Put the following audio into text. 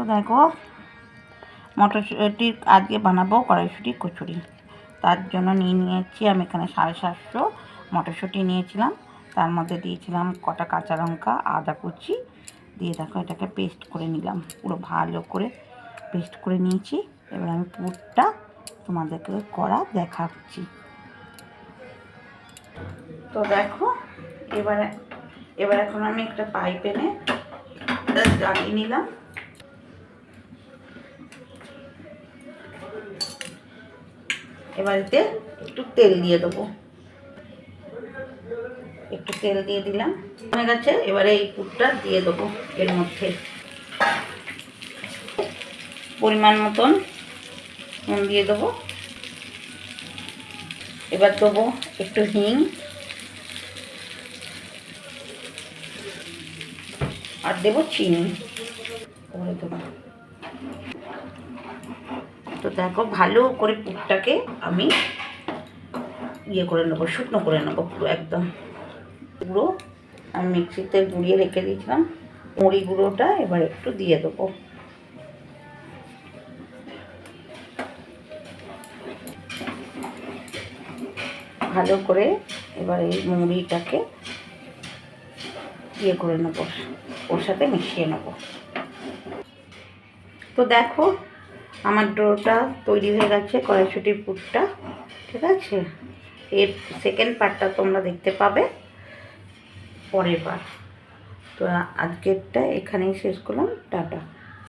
তো দেখো মটরশুঁটি আজকে বানাবো কড়াইশুঁটি কচুরি। তার জন্য নিয়েছি আমি এখানে 750 মটরশুঁটি নিয়েছিলাম। তার মধ্যে দিয়েছিলাম কটা কাঁচা লঙ্কা, আদা কুচি দিয়ে দেখো এটাকে পেস্ট করে নিলাম, পুরো ভালো করে পেস্ট করে নিয়েছি। এবার আমি পুরটা তোমাদেরকে করা দেখাচ্ছি। তো দেখো এবার এখন আমি একটা পাইপ এনে জ্বালিয়ে নিলাম। এবার এতে একটু তেল দিয়ে দেবো, একটু তেল দিয়ে দিলাম, হয়ে গেছে। এবারে এই পুরটা দিয়ে দেবো এর মধ্যে, পরিমাণ মতন নুন দিয়ে দেবো। এবার দেবো একটু হিং আর দেবো চিনি। তো দেখো ভালো করে পুরটাকে আমি করে নেবো, শুকনো করে নেবো পুরো একদম। গুঁড়ো আমি মিক্সিতে গুঁড়িয়ে রেখে দিয়েছিলাম, মুড়ি গুঁড়োটা এবার একটু দিয়ে দেবো। ভালো করে এবার এই মুড়িটাকে করে নেবো, ওর সাথে মিশিয়ে নেব। তো দেখো আমার ডোটা তৈরি হয়ে গেছে, কড়াইশুঁটির পুরটা, ঠিক আছে। এর সেকেন্ড পার্টটা তোমরা দেখতে পাবে পরের বার। তো আজকেরটা এখানেই শেষ করলাম, টাটা।